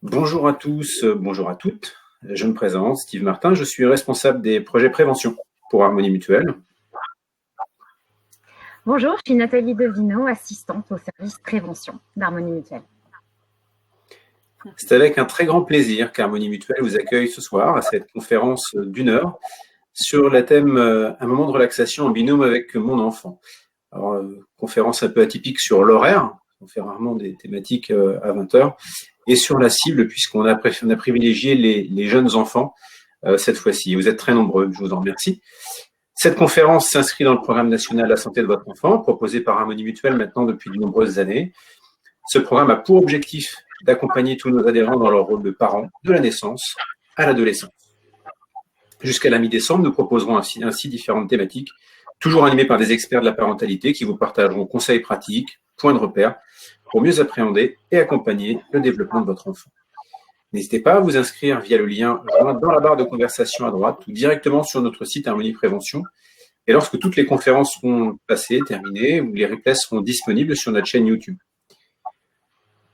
Bonjour à tous, bonjour à toutes. Je me présente, Steve Martin, je suis responsable des projets prévention pour Harmonie Mutuelle. Bonjour, je suis Nathalie Devino, assistante au service prévention d'Harmonie Mutuelle. C'est avec un très grand plaisir qu'Harmonie Mutuelle vous accueille ce soir à cette conférence d'1 heure sur le thème un moment de relaxation en binôme avec mon enfant. Alors, conférence un peu atypique sur l'horaire, on fait rarement des thématiques à 20 heures, et sur la cible puisqu'on a privilégié les jeunes enfants cette fois-ci. Vous êtes très nombreux, je vous en remercie. Cette conférence s'inscrit dans le programme national La santé de votre enfant, proposé par Harmonie Mutuelle maintenant depuis de nombreuses années. Ce programme a pour objectif d'accompagner tous nos adhérents dans leur rôle de parents, de la naissance à l'adolescence. Jusqu'à la mi-décembre, nous proposerons ainsi différentes thématiques, toujours animées par des experts de la parentalité qui vous partageront conseils pratiques, points de repère, pour mieux appréhender et accompagner le développement de votre enfant. N'hésitez pas à vous inscrire via le lien joint dans la barre de conversation à droite ou directement sur notre site Harmonie Prévention. Et lorsque toutes les conférences seront passées, terminées, les replays seront disponibles sur notre chaîne YouTube.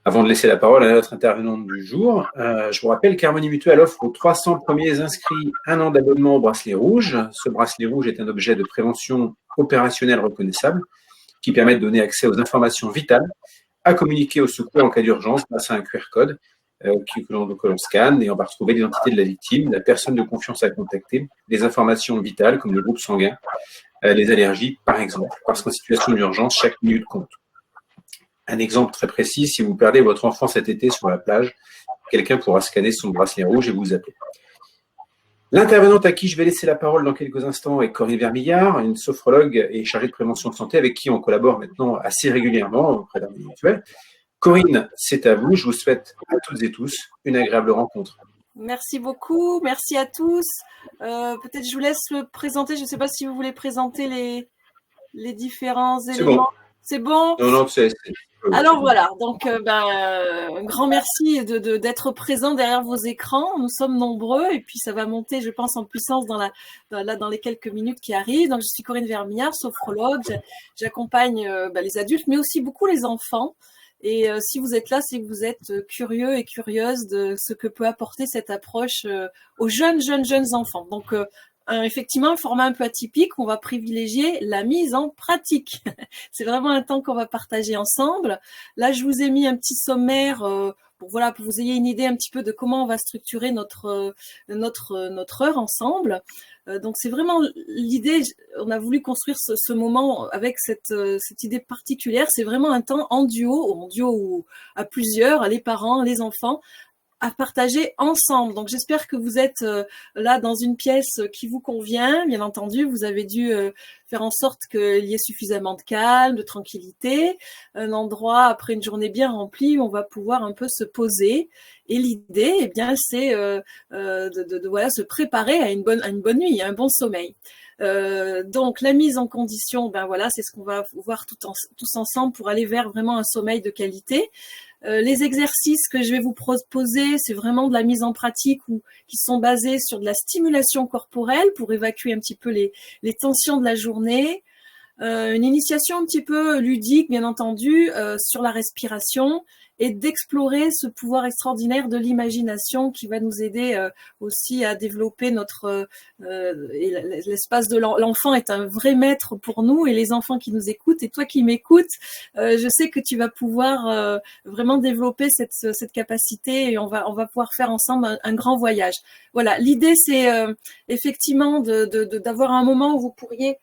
Avant de laisser la parole à notre intervenante du jour, je vous rappelle qu'Harmonie Mutuelle offre aux 300 premiers inscrits 1 an d'abonnement au bracelet rouge. Ce bracelet rouge est un objet de prévention opérationnelle reconnaissable qui permet de donner accès aux informations vitales, à communiquer au secours en cas d'urgence grâce à un QR code que l'on scanne, et on va retrouver l'identité de la victime, la personne de confiance à contacter, les informations vitales comme le groupe sanguin, les allergies par exemple, parce qu'en situation d'urgence, chaque minute compte. Un exemple très précis, si vous perdez votre enfant cet été sur la plage, quelqu'un pourra scanner son bracelet rouge et vous appeler. L'intervenante à qui je vais laisser la parole dans quelques instants est Corinne Vermillard, une sophrologue et chargée de prévention de santé avec qui on collabore maintenant assez régulièrement auprès d'Harmonie Mutuelle. Corinne, c'est à vous. Je vous souhaite à toutes et tous une agréable rencontre. Merci beaucoup. Merci à tous. Peut-être je vous laisse le présenter. Je ne sais pas si vous voulez présenter les différents éléments. C'est bon. Non, c'est Alors voilà, donc un grand merci d'être présent derrière vos écrans. Nous sommes nombreux et puis ça va monter, je pense, en puissance dans les quelques minutes qui arrivent. Donc je suis Corinne Vermillard, sophrologue. J'accompagne les adultes, mais aussi beaucoup les enfants. Et si vous êtes là, c'est que vous êtes curieux et curieuse de ce que peut apporter cette approche aux jeunes enfants. Donc effectivement, un format un peu atypique, on va privilégier la mise en pratique. C'est vraiment un temps qu'on va partager ensemble. Là, je vous ai mis un petit sommaire pour que vous ayez une idée un petit peu de comment on va structurer notre heure ensemble. Donc, c'est vraiment l'idée, on a voulu construire ce moment avec cette idée particulière. C'est vraiment un temps en duo ou à plusieurs, les parents, les enfants, à partager ensemble. Donc, j'espère que vous êtes là dans une pièce qui vous convient. Bien entendu, vous avez dû faire en sorte qu'il y ait suffisamment de calme, de tranquillité, un endroit après une journée bien remplie où on va pouvoir un peu se poser. Et l'idée, eh bien, c'est de se préparer à une bonne nuit, à un bon sommeil. Donc la mise en condition, c'est ce qu'on va voir tous ensemble pour aller vers vraiment un sommeil de qualité. Les exercices que je vais vous proposer, c'est vraiment de la mise en pratique qui sont basés sur de la stimulation corporelle pour évacuer un petit peu les tensions de la journée. Une initiation un petit peu ludique, bien entendu, sur la respiration et d'explorer ce pouvoir extraordinaire de l'imagination qui va nous aider aussi à développer l'espace de l'enfant est un vrai maître pour nous et les enfants qui nous écoutent et toi qui m'écoutes, je sais que tu vas pouvoir vraiment développer cette capacité et on va pouvoir faire ensemble un grand voyage. Voilà, l'idée c'est effectivement d'avoir un moment où vous pourriez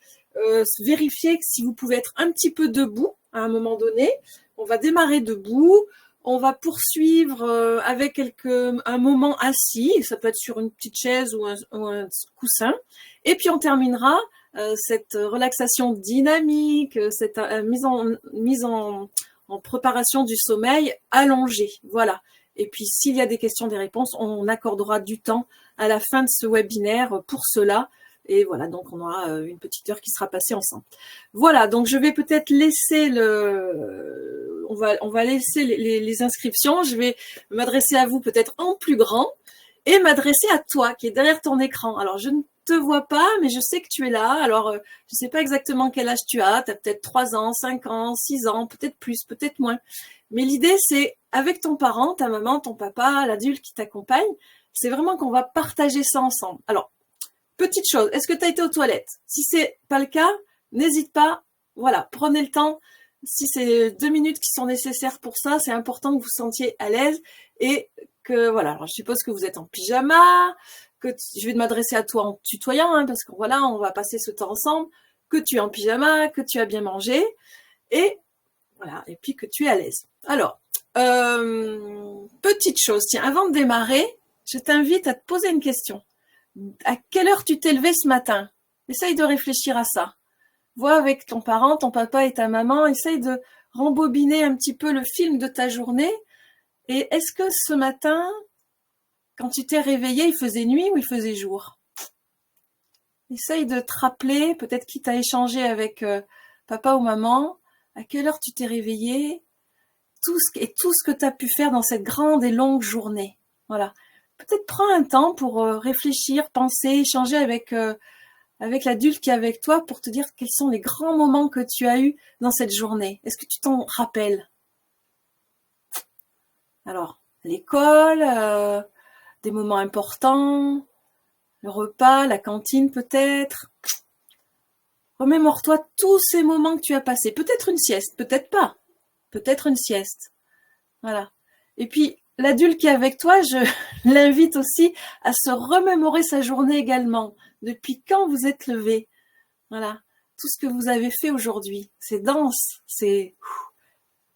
vérifier si vous pouvez être un petit peu debout à un moment donné. On va démarrer debout, on va poursuivre avec un moment assis, ça peut être sur une petite chaise ou un coussin, et puis on terminera cette relaxation dynamique, cette mise en préparation du sommeil allongée. Voilà. Et puis s'il y a des questions, des réponses, on accordera du temps à la fin de ce webinaire pour cela. Et voilà, donc on aura une petite heure qui sera passée ensemble. Voilà, donc je vais peut-être laisser on va laisser les inscriptions. Je vais m'adresser à vous peut-être en plus grand et m'adresser à toi qui est derrière ton écran. Alors, je ne te vois pas, mais je sais que tu es là. Alors, je ne sais pas exactement quel âge tu as. Tu as peut-être 3 ans, 5 ans, 6 ans, peut-être plus, peut-être moins. Mais l'idée, c'est avec ton parent, ta maman, ton papa, l'adulte qui t'accompagne. C'est vraiment qu'on va partager ça ensemble. Alors, petite chose, est-ce que tu as été aux toilettes? Si c'est pas le cas, n'hésite pas. Voilà, prenez le temps. Si c'est 2 minutes qui sont nécessaires pour ça, c'est important que vous vous sentiez à l'aise et que, voilà, alors je suppose que vous êtes en pyjama, je vais m'adresser à toi en tutoyant, hein, parce que voilà, on va passer ce temps ensemble, que tu es en pyjama, que tu as bien mangé, et voilà, et puis que tu es à l'aise. Alors, petite chose, tiens, avant de démarrer, je t'invite à te poser une question. À quelle heure tu t'es levé ce matin? Essaye de réfléchir à ça. Vois avec ton parent, ton papa et ta maman, essaye de rembobiner un petit peu le film de ta journée. Et est-ce que ce matin, quand tu t'es réveillé, il faisait nuit ou il faisait jour? Essaye de te rappeler, peut-être qui t'a échangé avec papa ou maman, à quelle heure tu t'es réveillé, tout ce que tu as pu faire dans cette grande et longue journée. Voilà. Peut-être prends un temps pour réfléchir, penser, échanger avec l'adulte qui est avec toi pour te dire quels sont les grands moments que tu as eus dans cette journée. Est-ce que tu t'en rappelles? Alors, l'école, des moments importants, le repas, la cantine peut-être. Remémore-toi tous ces moments que tu as passés. Peut-être une sieste, peut-être pas. Peut-être une sieste. Voilà. Et puis, l'adulte qui est avec toi, je l'invite aussi à se remémorer sa journée également. Depuis quand vous êtes levé? Voilà. Tout ce que vous avez fait aujourd'hui. C'est dense.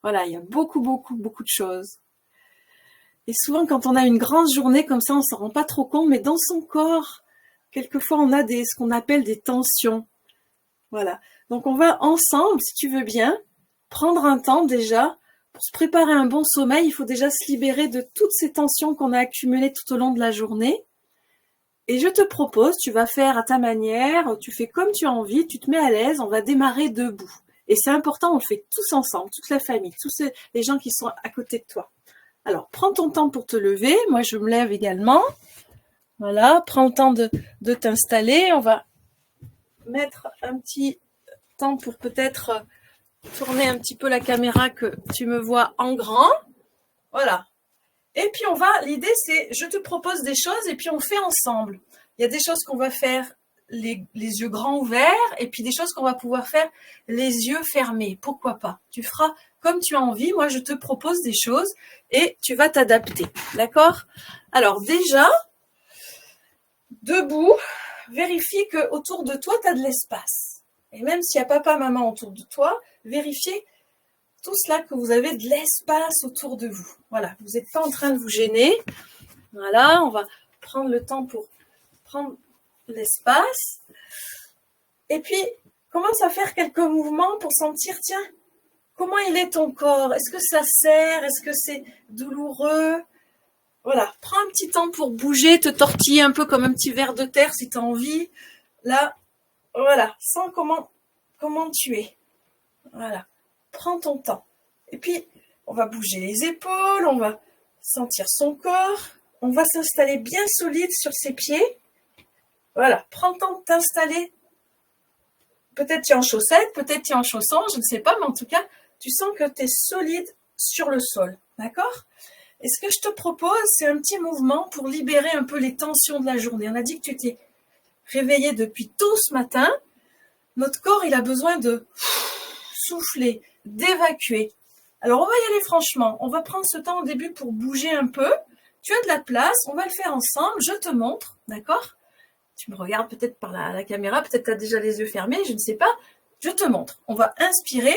Voilà, il y a beaucoup de choses. Et souvent, quand on a une grande journée comme ça, on s'en rend pas trop compte, mais dans son corps, quelquefois, on a ce qu'on appelle des tensions. Voilà. Donc, on va ensemble, si tu veux bien, prendre un temps déjà. Pour se préparer un bon sommeil, il faut déjà se libérer de toutes ces tensions qu'on a accumulées tout au long de la journée. Et je te propose, tu vas faire à ta manière, tu fais comme tu as envie, tu te mets à l'aise, on va démarrer debout. Et c'est important, on le fait tous ensemble, toute la famille, tous les gens qui sont à côté de toi. Alors, prends ton temps pour te lever. Moi, je me lève également. Voilà, prends le temps de t'installer. On va mettre un petit temps pour peut-être tourner un petit peu la caméra que tu me vois en grand. Voilà. Et puis, l'idée, c'est, je te propose des choses et puis on fait ensemble. Il y a des choses qu'on va faire les yeux grands ouverts et puis des choses qu'on va pouvoir faire les yeux fermés. Pourquoi pas? Tu feras comme tu as envie. Moi, je te propose des choses et tu vas t'adapter. D'accord? Alors, déjà, debout, vérifie qu'autour de toi, tu as de l'espace. Et même s'il y a papa, maman autour de toi, vérifiez tout cela que vous avez de l'espace autour de vous. Voilà, vous n'êtes pas en train de vous gêner. Voilà, on va prendre le temps pour prendre l'espace. Et puis, commence à faire quelques mouvements pour sentir, tiens, comment il est ton corps? Est-ce que ça serre? Est-ce que c'est douloureux? Voilà, prends un petit temps pour bouger, te tortiller un peu comme un petit ver de terre si tu as envie. Là, voilà, sens comment tu es. Voilà, prends ton temps. Et puis, on va bouger les épaules, on va sentir son corps. On va s'installer bien solide sur ses pieds. Voilà, prends le temps de t'installer. Peut-être tu es en chaussettes, peut-être tu es en chaussons, je ne sais pas, mais en tout cas, tu sens que tu es solide sur le sol. D'accord? Et ce que je te propose, c'est un petit mouvement pour libérer un peu les tensions de la journée. On a dit que tu t'es réveillé depuis tôt ce matin. Notre corps, il a besoin de souffler, d'évacuer. Alors, on va y aller franchement. On va prendre ce temps au début pour bouger un peu. Tu as de la place, on va le faire ensemble. Je te montre, d'accord? Tu me regardes peut-être par la caméra, peut-être tu as déjà les yeux fermés, je ne sais pas. Je te montre. On va inspirer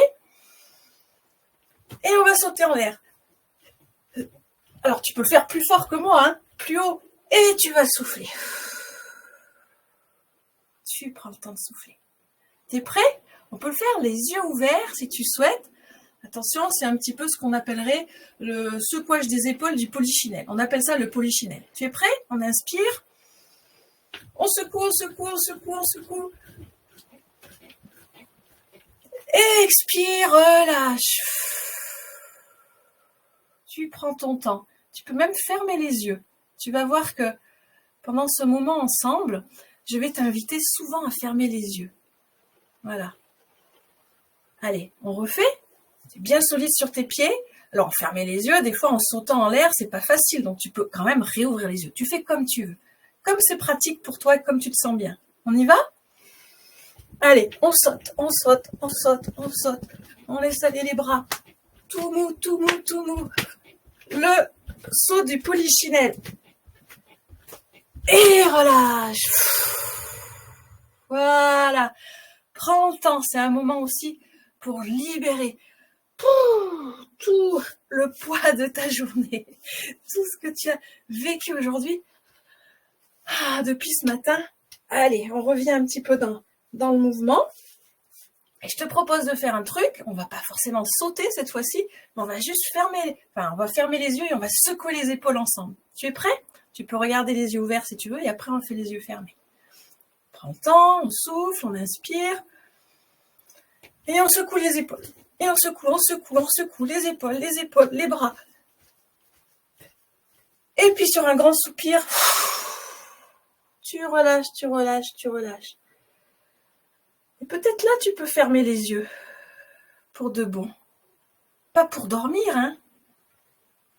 et on va sauter en l'air. Alors, tu peux le faire plus fort que moi, hein, plus haut. Et tu vas souffler. Tu prends le temps de souffler. T'es prêt? On peut le faire les yeux ouverts si tu souhaites. Attention, c'est un petit peu ce qu'on appellerait le secouage des épaules du polichinelle. On appelle ça le polichinelle. Tu es prêt? On inspire. On secoue, on secoue, on secoue, on secoue. Expire, relâche. Tu prends ton temps. Tu peux même fermer les yeux. Tu vas voir que pendant ce moment ensemble, je vais t'inviter souvent à fermer les yeux. Voilà. Allez, on refait. Tu es bien solide sur tes pieds. Alors, fermer les yeux, des fois, en sautant en l'air, c'est pas facile. Donc, tu peux quand même réouvrir les yeux. Tu fais comme tu veux. Comme c'est pratique pour toi et comme tu te sens bien. On y va? Allez, on saute, on saute, on saute, on saute. On laisse aller les bras. Tout mou, tout mou, tout mou. Le saut du polichinelle. Et relâche. Voilà. Prends le temps. C'est un moment aussi pour libérer tout le poids de ta journée. Tout ce que tu as vécu aujourd'hui depuis ce matin. Allez, on revient un petit peu dans le mouvement. Et je te propose de faire un truc. On va pas forcément sauter cette fois-ci, mais on va juste on va fermer les yeux et on va secouer les épaules ensemble. Tu es prêt? Tu peux regarder les yeux ouverts si tu veux et après on fait les yeux fermés. On prend le temps, on souffle, on inspire et on secoue les épaules. Et on secoue, on secoue, on secoue les épaules, les bras. Et puis sur un grand soupir, tu relâches, tu relâches, tu relâches. Et peut-être là, tu peux fermer les yeux pour de bon. Pas pour dormir, hein.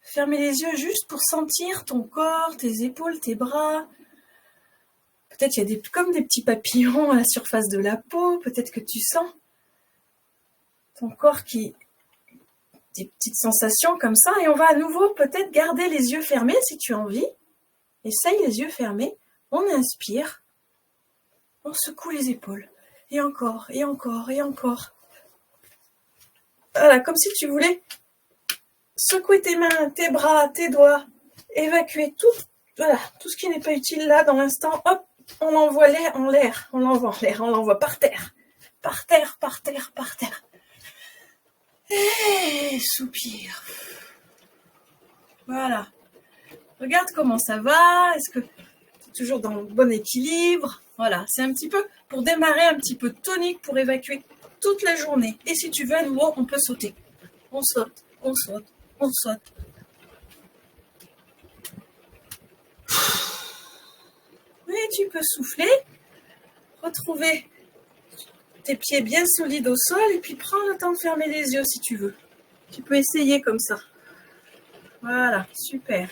Fermer les yeux juste pour sentir ton corps, tes épaules, tes bras. Peut-être il y a comme des petits papillons à la surface de la peau. Peut-être que tu sens ton corps des petites sensations comme ça. Et on va à nouveau peut-être garder les yeux fermés si tu as envie. Essaye les yeux fermés. On inspire. On secoue les épaules. Et encore, et encore, et encore. Voilà, comme si tu voulais secouer tes mains, tes bras, tes doigts, évacuer tout ce qui n'est pas utile là dans l'instant. Hop, on l'envoie en l'air, on l'envoie par terre. Par terre, par terre, par terre. Et soupir. Voilà. Regarde comment ça va. Est-ce que tu es toujours dans le bon équilibre? Voilà, c'est un petit peu pour démarrer un petit peu tonique pour évacuer toute la journée. Et si tu veux à nouveau, on peut sauter. On saute, on saute, on saute. Et tu peux souffler, retrouver tes pieds bien solides au sol et puis prends le temps de fermer les yeux si tu veux. Tu peux essayer comme ça. Voilà, super.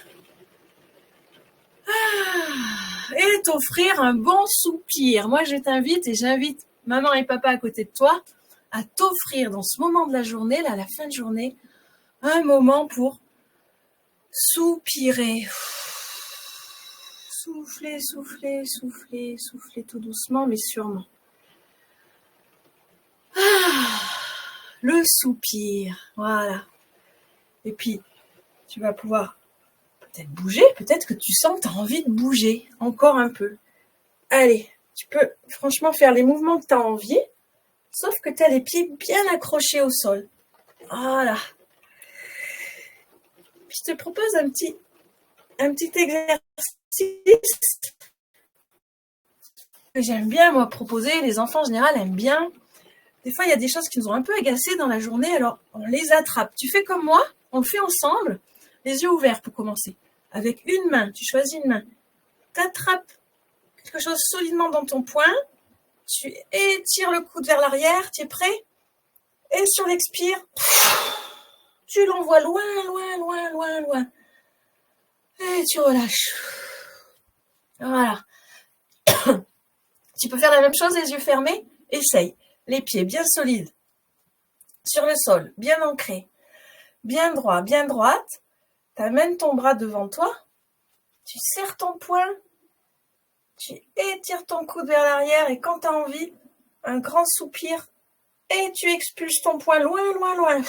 Et t'offrir un bon soupir. Moi, je t'invite et j'invite maman et papa à côté de toi à t'offrir dans ce moment de la journée, là, à la fin de journée, un moment pour soupirer. Souffler, souffler, souffler, souffler tout doucement, mais sûrement. Le soupir, voilà. Et puis, tu vas pouvoir peut-être bouger, peut-être que tu sens que tu as envie de bouger encore un peu. Allez, tu peux franchement faire les mouvements que tu as envie, sauf que tu as les pieds bien accrochés au sol. Voilà. Puis je te propose un petit exercice que j'aime bien, moi, proposer. Les enfants, en général, aiment bien. Des fois, il y a des choses qui nous ont un peu agacés dans la journée, alors on les attrape. Tu fais comme moi, on le fait ensemble, les yeux ouverts pour commencer. Avec une main, tu choisis une main. Tu attrapes quelque chose solidement dans ton poing, tu étires le coude vers l'arrière, tu es prêt? Et sur l'expire, tu l'envoies loin, loin, loin, loin, loin. Et tu relâches. Voilà. Tu peux faire la même chose, les yeux fermés. Essaye. Les pieds bien solides. Sur le sol, bien ancrés. Bien droit, bien droite. Tu amènes ton bras devant toi. Tu serres ton poing. Tu étires ton coude vers l'arrière et quand tu as envie, un grand soupir. Et tu expulses ton poing loin, loin, loin.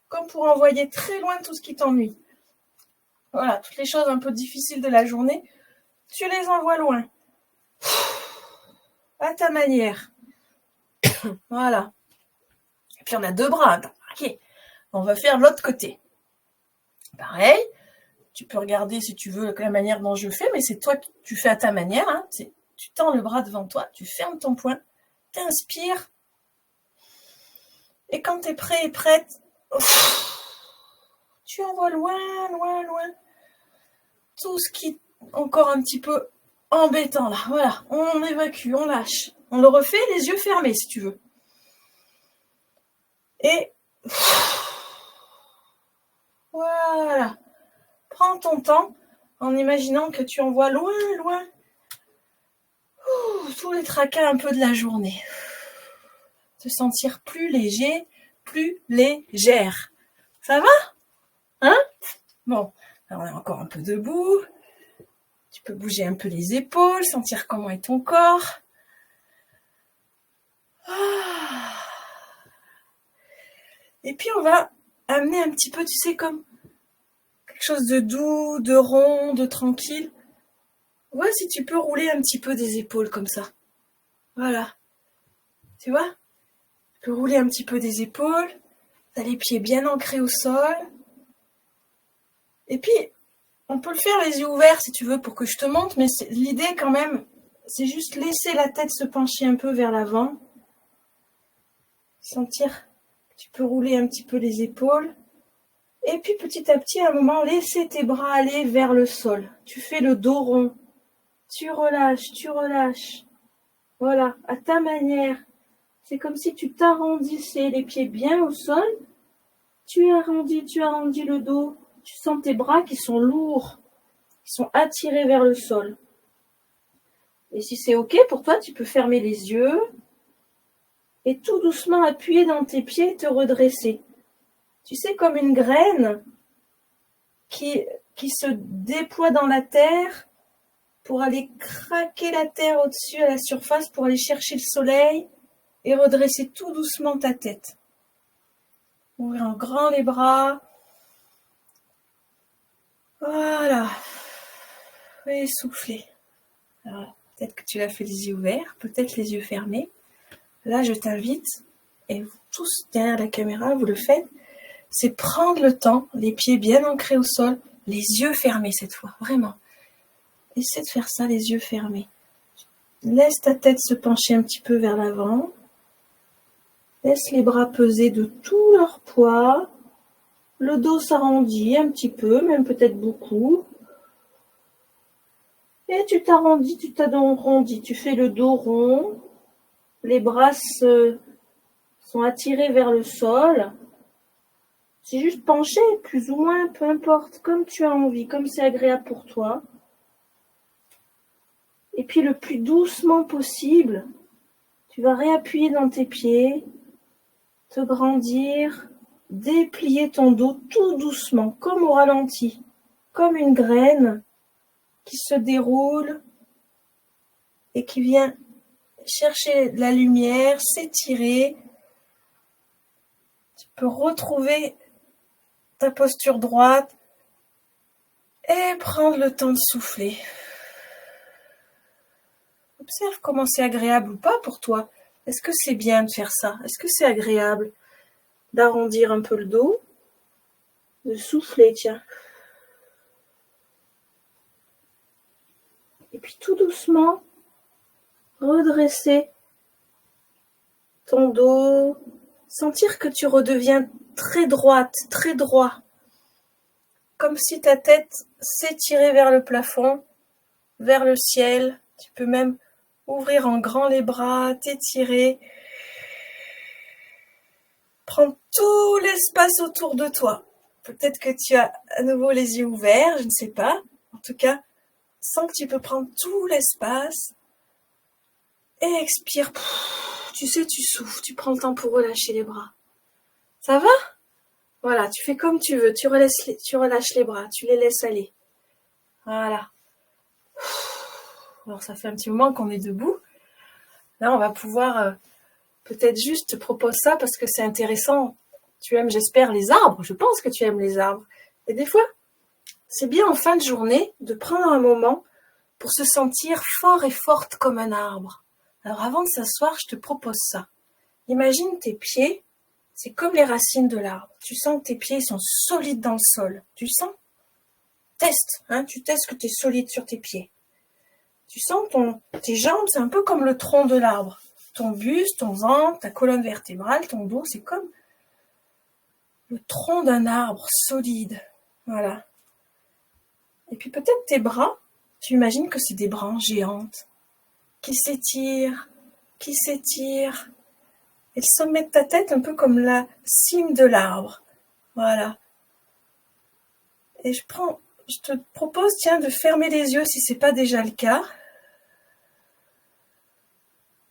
Comme pour envoyer très loin tout ce qui t'ennuie. Voilà, toutes les choses un peu difficiles de la journée, tu les envoies loin. À ta manière. Voilà. Et puis on a deux bras. Ok. On va faire l'autre côté. Pareil. Tu peux regarder si tu veux la manière dont je fais, mais c'est toi que tu fais à ta manière. Hein. Tu tends le bras devant toi, tu fermes ton poing, tu inspires. Et quand tu es prêt et prête, tu envoies loin, loin, loin tout ce qui est encore un petit peu embêtant là. Voilà, on évacue, on lâche. On le refait les yeux fermés si tu veux. Et prends ton temps en imaginant que tu envoies loin, loin tous les tracas un peu de la journée. Te sentir plus léger, plus légère. Ça va? Hein? Bon, alors on est encore un peu debout. Tu peux bouger un peu les épaules, sentir comment est ton corps. Et puis on va amener un petit peu, tu sais, comme quelque chose de doux, de rond, de tranquille. Ouais, si tu peux rouler un petit peu des épaules comme ça. Voilà. Tu vois? Tu peux rouler un petit peu des épaules. T'as les pieds bien ancrés au sol. Et puis, on peut le faire les yeux ouverts si tu veux pour que je te montre, mais l'idée quand même, c'est juste laisser la tête se pencher un peu vers l'avant. Sentir que tu peux rouler un petit peu les épaules. Et puis petit à petit, à un moment, laisser tes bras aller vers le sol. Tu fais le dos rond. Tu relâches, tu relâches. Voilà, à ta manière. C'est comme si tu t'arrondissais les pieds bien au sol. Tu arrondis le dos. Tu sens tes bras qui sont lourds, qui sont attirés vers le sol. Et si c'est OK pour toi, tu peux fermer les yeux et tout doucement appuyer dans tes pieds et te redresser. Tu sais, comme une graine qui se déploie dans la terre pour aller craquer la terre au-dessus à la surface, pour aller chercher le soleil et redresser tout doucement ta tête. Ouvrir en grand les bras. Voilà. Et souffler. Alors, peut-être que tu l'as fait les yeux ouverts, peut-être les yeux fermés. Là, je t'invite, et vous tous derrière la caméra, vous le faites, c'est prendre le temps, les pieds bien ancrés au sol, les yeux fermés cette fois, vraiment. Essaie de faire ça, les yeux fermés. Laisse ta tête se pencher un petit peu vers l'avant. Laisse les bras peser de tout leur poids. Le dos s'arrondit un petit peu, même peut-être beaucoup. Et tu t'arrondis, tu t'arrondis. Tu fais le dos rond. Les bras sont attirés vers le sol. C'est juste pencher, plus ou moins, peu importe, comme tu as envie, comme c'est agréable pour toi. Et puis le plus doucement possible, tu vas réappuyer dans tes pieds, te grandir, déplier ton dos tout doucement, comme au ralenti, comme une graine qui se déroule et qui vient chercher de la lumière, s'étirer. Tu peux retrouver ta posture droite et prendre le temps de souffler. Observe comment c'est agréable ou pas pour toi. Est-ce que c'est bien de faire ça? Est-ce que c'est agréable d'arrondir un peu le dos, de souffler, tiens. Et puis tout doucement, redresser ton dos, sentir que tu redeviens très droite, très droit, comme si ta tête s'étirait vers le plafond, vers le ciel. Tu peux même ouvrir en grand les bras, t'étirer, prendre tout l'espace autour de toi. Peut-être que tu as à nouveau les yeux ouverts, je ne sais pas. En tout cas, sens que tu peux prendre tout l'espace et expire. Tu sais, tu souffles, tu prends le temps pour relâcher les bras. Ça va? Voilà, tu fais comme tu veux, tu relâches les bras, tu les laisses aller. Voilà. Alors, ça fait un petit moment qu'on est debout. Là, on va pouvoir peut-être juste te proposer ça parce que c'est intéressant. Tu aimes, j'espère, les arbres. Je pense que tu aimes les arbres. Et des fois, c'est bien en fin de journée de prendre un moment pour se sentir fort et forte comme un arbre. Alors, avant de s'asseoir, je te propose ça. Imagine tes pieds, c'est comme les racines de l'arbre. Tu sens que tes pieds sont solides dans le sol. Tu sens? Teste, hein, tu testes que tu es solide sur tes pieds. Tu sens tes jambes, c'est un peu comme le tronc de l'arbre. Ton buste, ton ventre, ta colonne vertébrale, ton dos, c'est comme le tronc d'un arbre solide. Voilà. Et puis peut-être tes bras, tu imagines que c'est des branches géantes qui s'étirent. Et le sommet de ta tête, un peu comme la cime de l'arbre. Voilà. Et je prends Je te propose, tiens, de fermer les yeux si ce n'est pas déjà le cas.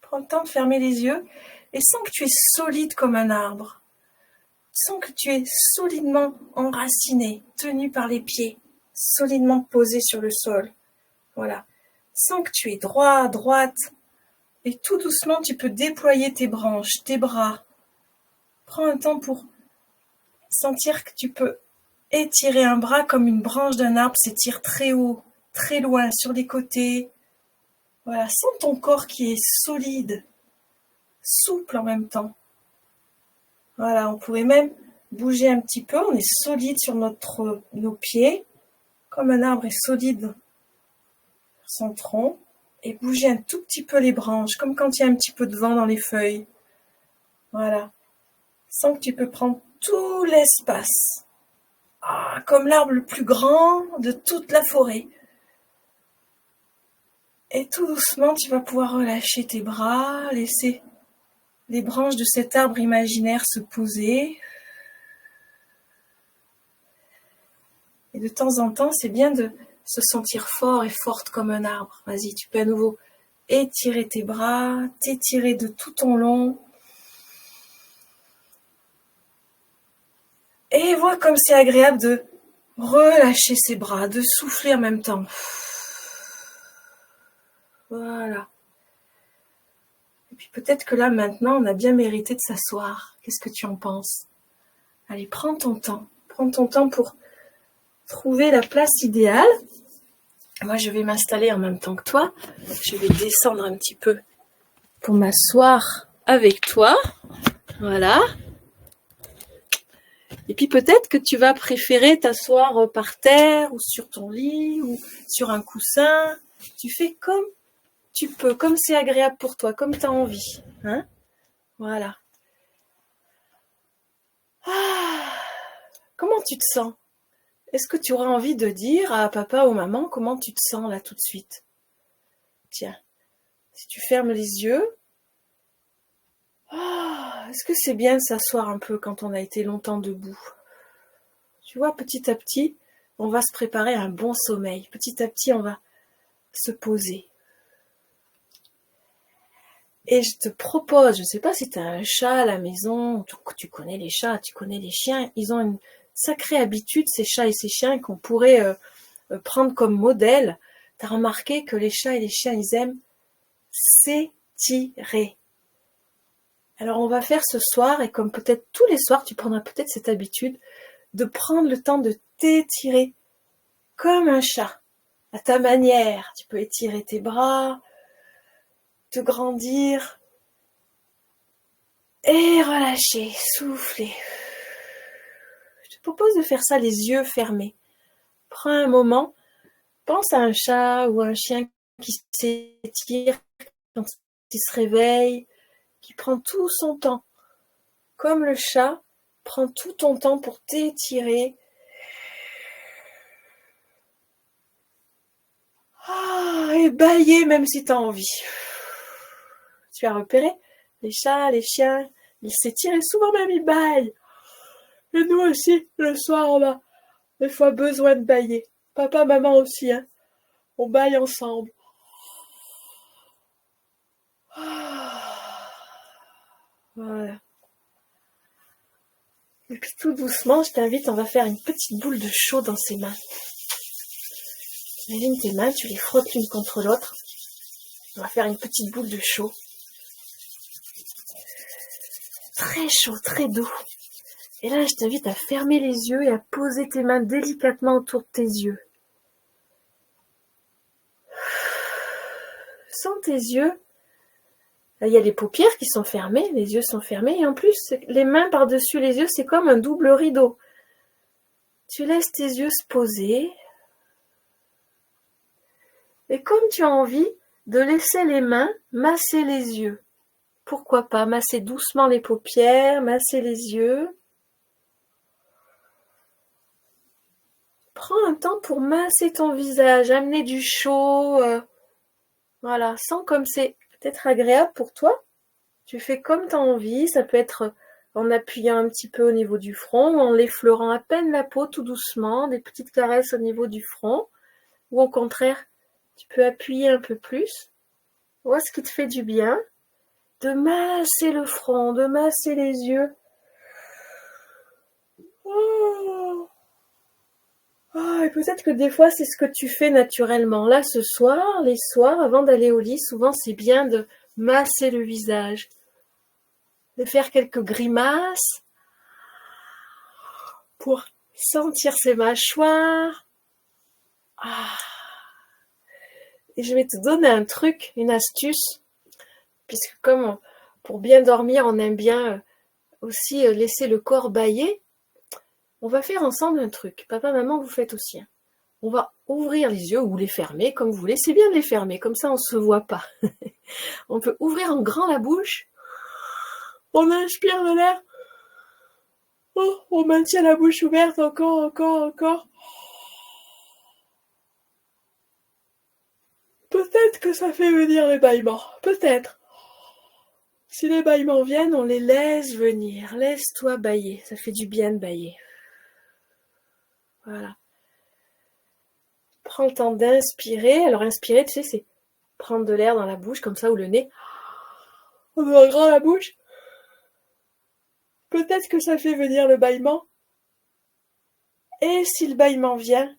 Prends le temps de fermer les yeux et sens que tu es solide comme un arbre. Sens que tu es solidement enraciné, tenu par les pieds, solidement posé sur le sol. Voilà. Sens que tu es droit, droite. Et tout doucement, tu peux déployer tes branches, tes bras. Prends un temps pour sentir que tu peux étirer un bras comme une branche d'un arbre s'étire très haut, très loin, sur les côtés. Voilà, sens ton corps qui est solide, souple en même temps. Voilà, on pourrait même bouger un petit peu. On est solide sur nos pieds, comme un arbre est solide sur son tronc. Et bouger un tout petit peu les branches, comme quand il y a un petit peu de vent dans les feuilles. Voilà. Sens que tu peux prendre tout l'espace. Comme l'arbre le plus grand de toute la forêt. Et tout doucement, tu vas pouvoir relâcher tes bras, laisser les branches de cet arbre imaginaire se poser. Et de temps en temps, c'est bien de se sentir fort et forte comme un arbre. Vas-y, tu peux à nouveau étirer tes bras, t'étirer de tout ton long. Et vois comme c'est agréable de relâcher ses bras, de souffler en même temps. Voilà. Et puis peut-être que là, maintenant, on a bien mérité de s'asseoir. Qu'est-ce que tu en penses? Allez, prends ton temps. Prends ton temps pour trouver la place idéale. Moi, je vais m'installer en même temps que toi. Je vais descendre un petit peu pour m'asseoir avec toi. Voilà. Et puis peut-être que tu vas préférer t'asseoir par terre ou sur ton lit ou sur un coussin. Tu fais comme tu peux, comme c'est agréable pour toi, comme tu as envie. Hein? Voilà. Comment tu te sens? Est-ce que tu auras envie de dire à papa ou maman comment tu te sens là tout de suite? Tiens, si tu fermes les yeux, est-ce que c'est bien de s'asseoir un peu quand on a été longtemps debout? Tu vois, petit à petit, on va se préparer à un bon sommeil. Petit à petit, on va se poser. Et je te propose, je ne sais pas si tu as un chat à la maison, tu connais les chats, tu connais les chiens, ils ont une sacrée habitude, ces chats et ces chiens, qu'on pourrait prendre comme modèle. Tu as remarqué que les chats et les chiens, ils aiment s'étirer. Alors on va faire ce soir, et comme peut-être tous les soirs, tu prendras peut-être cette habitude de prendre le temps de t'étirer comme un chat, à ta manière. Tu peux étirer tes bras, te grandir, et relâcher, souffler. Je te propose de faire ça les yeux fermés. Prends un moment, pense à un chat ou un chien qui s'étire quand il se réveille, qui prend tout son temps. Comme le chat, prends tout ton temps pour t'étirer. Et bâiller même si tu as envie. Tu as repéré? Les chats, les chiens, ils s'étirent et souvent même ils bâillent. Et nous aussi, le soir, on a des fois besoin de bâiller. Papa, maman aussi, hein. On bâille ensemble. Voilà. Et puis tout doucement, je t'invite, on va faire une petite boule de chaud dans ses mains. Imagine tes mains, tu les frottes l'une contre l'autre. On va faire une petite boule de chaud. Très chaud, très doux. Et là, je t'invite à fermer les yeux et à poser tes mains délicatement autour de tes yeux. Sens tes yeux. Là, il y a les paupières qui sont fermées, les yeux sont fermés. Et en plus, les mains par-dessus les yeux, c'est comme un double rideau. Tu laisses tes yeux se poser. Et comme tu as envie de laisser les mains masser les yeux. Pourquoi pas masser doucement les paupières, masser les yeux. Prends un temps pour masser ton visage, amener du chaud. Voilà, sens comme c'est peut-être agréable pour toi. Tu fais comme tu as envie. Ça peut être en appuyant un petit peu au niveau du front, ou en l'effleurant à peine la peau tout doucement, des petites caresses au niveau du front, ou au contraire, tu peux appuyer un peu plus. Vois ce qui te fait du bien, de masser le front, de masser les yeux. Oh. Oh, et peut-être que des fois, c'est ce que tu fais naturellement. Là, ce soir, les soirs, avant d'aller au lit, souvent, c'est bien de masser le visage, de faire quelques grimaces pour sentir ses mâchoires. Ah. Et je vais te donner un truc, une astuce, puisque comme pour bien dormir, on aime bien aussi laisser le corps bâiller. On va faire ensemble un truc. Papa, maman, vous faites aussi. On va ouvrir les yeux ou les fermer comme vous voulez. C'est bien de les fermer, comme ça on ne se voit pas. On peut ouvrir en grand la bouche. On inspire de l'air. Oh, on maintient la bouche ouverte encore, encore, encore. Peut-être que ça fait venir les bâillements. Peut-être. Si les bâillements viennent, on les laisse venir. Laisse-toi bâiller. Ça fait du bien de bâiller. Voilà. Prends le temps d'inspirer. Alors inspirer, tu sais, c'est prendre de l'air dans la bouche, comme ça, ou le nez. On ouvre grand la bouche. Peut-être que ça fait venir le bâillement. Et si le bâillement vient,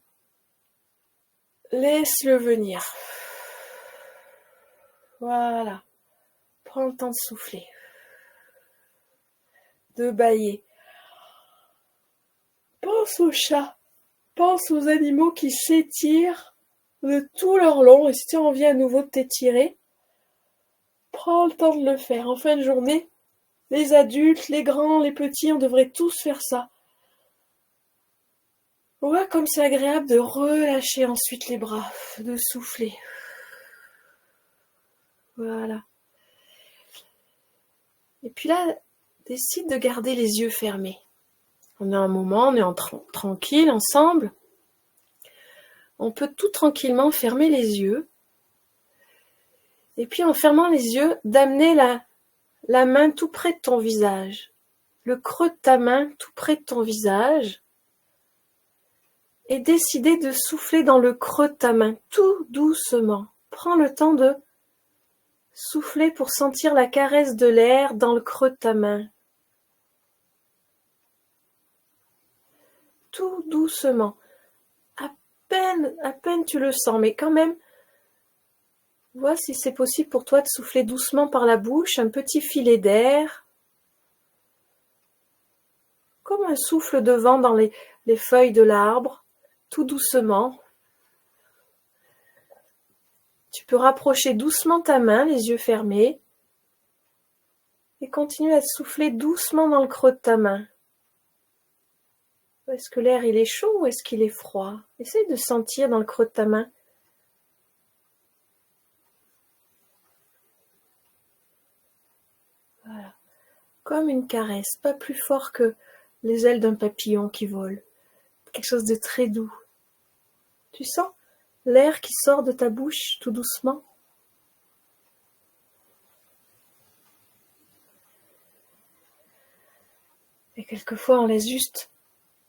laisse-le venir. Voilà. Prends le temps de souffler. De bâiller. Pense aux chats. Pense aux animaux qui s'étirent de tout leur long. Et si tu as envie à nouveau de t'étirer, prends le temps de le faire. En fin de journée, les adultes, les grands, les petits, on devrait tous faire ça. Ouais, comme c'est agréable de relâcher ensuite les bras, de souffler. Voilà. Et puis là, décide de garder les yeux fermés. On a un moment, on est tranquille ensemble. On peut tout tranquillement fermer les yeux. Et puis en fermant les yeux, d'amener la main tout près de ton visage. Le creux de ta main tout près de ton visage. Et décider de souffler dans le creux de ta main, tout doucement. Prends le temps de souffler pour sentir la caresse de l'air dans le creux de ta main. Tout doucement. À peine tu le sens, mais quand même, vois si c'est possible pour toi de souffler doucement par la bouche, un petit filet d'air. Comme un souffle de vent dans les feuilles de l'arbre, tout doucement. Tu peux rapprocher doucement ta main, les yeux fermés, et continuer à souffler doucement dans le creux de ta main. Est-ce que l'air il est chaud ou est-ce qu'il est froid? Essaye de sentir dans le creux de ta main. Voilà. Comme une caresse, pas plus fort que les ailes d'un papillon qui vole. Quelque chose de très doux. Tu sens l'air qui sort de ta bouche tout doucement? Et quelquefois on laisse juste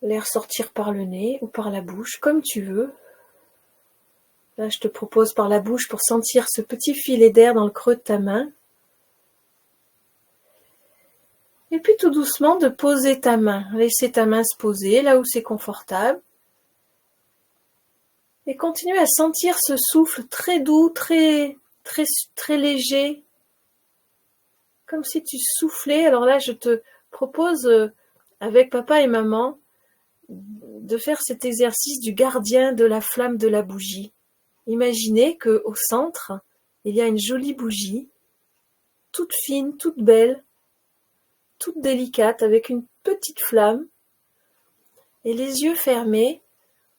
l'air sortir par le nez ou par la bouche, comme tu veux. Là, je te propose par la bouche pour sentir ce petit filet d'air dans le creux de ta main. Et puis tout doucement de poser ta main. Laisser ta main se poser là où c'est confortable. Et continue à sentir ce souffle très doux, très léger. Comme si tu soufflais. Alors là, je te propose, avec papa et maman, de faire cet exercice du gardien de la flamme de la bougie. Imaginez qu'au centre, il y a une jolie bougie, toute fine, toute belle, toute délicate, avec une petite flamme. Et les yeux fermés,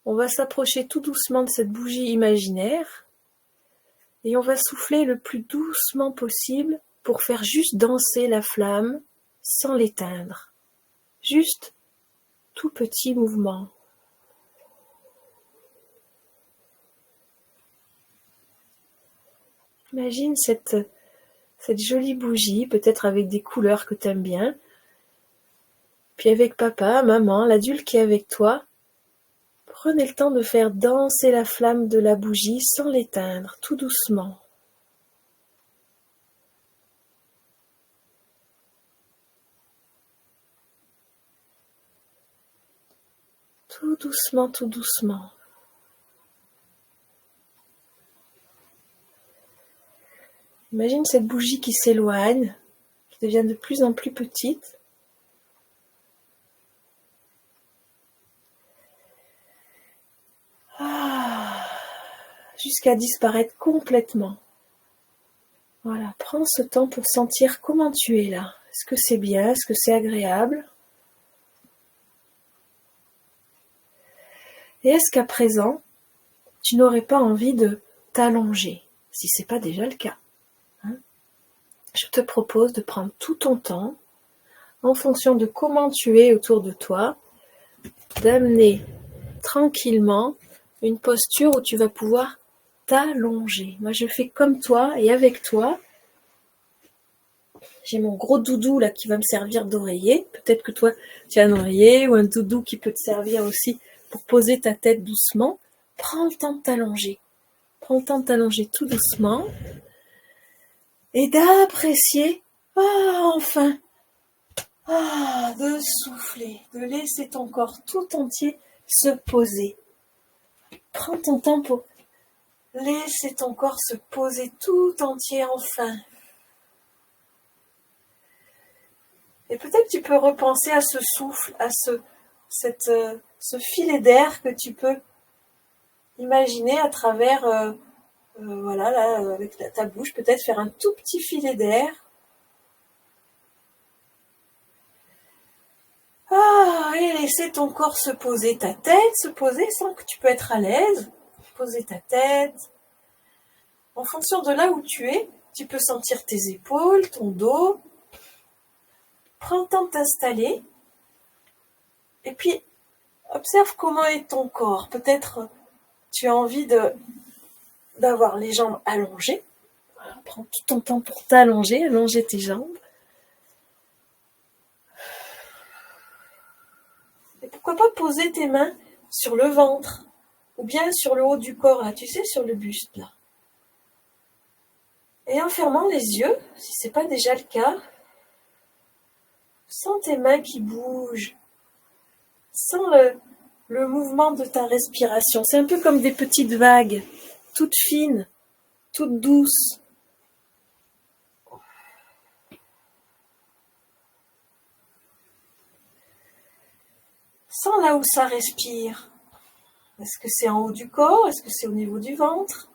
on va s'approcher tout doucement de cette bougie imaginaire et on va souffler le plus doucement possible pour faire juste danser la flamme sans l'éteindre. Juste tout petit mouvement. Imagine cette jolie bougie, peut-être avec des couleurs que tu aimes bien, Puis avec papa, maman, l'adulte qui est avec toi, prenez le temps de faire danser la flamme de la bougie sans l'éteindre, tout doucement. Tout doucement, tout doucement. Imagine cette bougie qui s'éloigne, qui devient de plus en plus petite. Jusqu'à disparaître complètement. Voilà, prends ce temps pour sentir comment tu es là. Est-ce que c'est bien? Est-ce que c'est agréable? Et est-ce qu'à présent, tu n'aurais pas envie de t'allonger, si ce n'est pas déjà le cas? Je te propose de prendre tout ton temps, en fonction de comment tu es autour de toi, d'amener tranquillement une posture où tu vas pouvoir t'allonger. Moi, je fais comme toi et avec toi. J'ai mon gros doudou là qui va me servir d'oreiller. Peut-être que toi, tu as un oreiller ou un doudou qui peut te servir aussi pour poser ta tête doucement. Prends le temps de t'allonger. Prends le temps de t'allonger tout doucement et d'apprécier, enfin, de souffler, de laisser ton corps tout entier se poser. Prends ton temps pour laisser ton corps se poser tout entier enfin. Et peut-être tu peux repenser à ce souffle, à ce filet d'air que tu peux imaginer à travers, voilà, là, avec ta bouche, peut-être faire un tout petit filet d'air. Et laisser ton corps se poser, ta tête se poser sans que tu peux être à l'aise. Poser ta tête. En fonction de là où tu es, tu peux sentir tes épaules, ton dos. Prends le temps de t'installer. Et puis, observe comment est ton corps. Peut-être tu as envie d'avoir les jambes allongées. Voilà, prends tout ton temps pour t'allonger, allonger tes jambes. Et pourquoi pas poser tes mains sur le ventre ou bien sur le haut du corps, là, tu sais, sur le buste, là. Et en fermant les yeux, si ce n'est pas déjà le cas, sens tes mains qui bougent. Sens le mouvement de ta respiration. C'est un peu comme des petites vagues, toutes fines, toutes douces. Sens là où ça respire. Est-ce que c'est en haut du corps? Est-ce que c'est au niveau du ventre?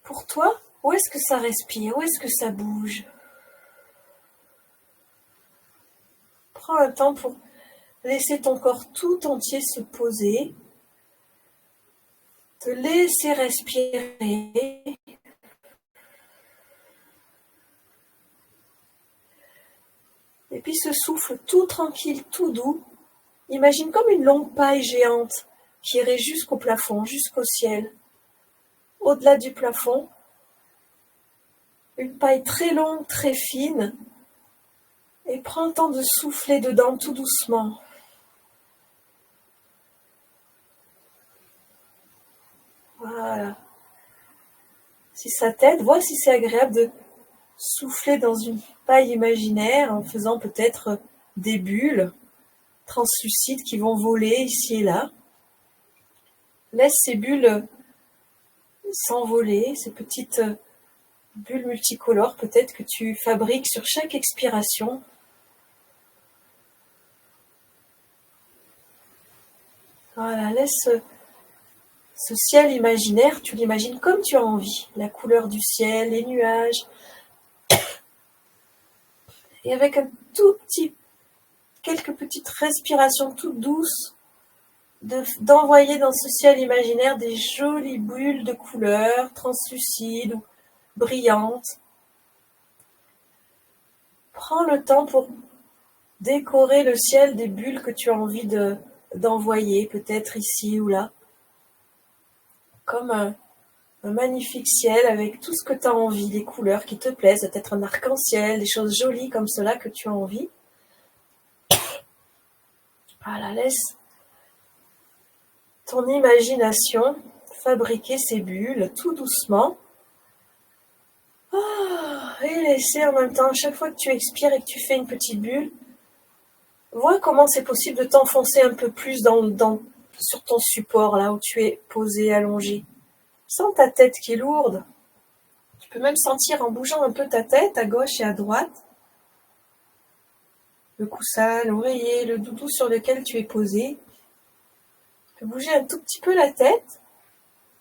Pour toi, où est-ce que ça respire? Où est-ce que ça bouge? Prends un temps pour laisser ton corps tout entier se poser, te laisser respirer. Et puis ce souffle tout tranquille, tout doux, imagine comme une longue paille géante qui irait jusqu'au plafond, jusqu'au ciel. Au-delà du plafond, une paille très longue, très fine, et prends le temps de souffler dedans tout doucement. Voilà. Si ça t'aide, vois si c'est agréable de souffler dans une paille imaginaire en faisant peut-être des bulles translucides qui vont voler ici et là. Laisse ces bulles s'envoler, ces petites bulles multicolores peut-être que tu fabriques sur chaque expiration. Voilà, laisse ce ciel imaginaire, tu l'imagines comme tu as envie. La couleur du ciel, les nuages. Et avec quelques petites respirations toutes douces, d'envoyer dans ce ciel imaginaire des jolies bulles de couleurs translucides ou brillantes. Prends le temps pour décorer le ciel des bulles que tu as envie d'envoyer, peut-être ici ou là, comme un magnifique ciel avec tout ce que tu as envie, des couleurs qui te plaisent, peut-être un arc-en-ciel, des choses jolies comme cela que tu as envie. Voilà, laisse ton imagination fabriquer ces bulles tout doucement. Et laisser en même temps, à chaque fois que tu expires et que tu fais une petite bulle, vois comment c'est possible de t'enfoncer un peu plus sur ton support, là où tu es posé, allongé. Sens ta tête qui est lourde. Tu peux même sentir en bougeant un peu ta tête à gauche et à droite. Le coussin, l'oreiller, le doudou sur lequel tu es posé. Tu peux bouger un tout petit peu la tête.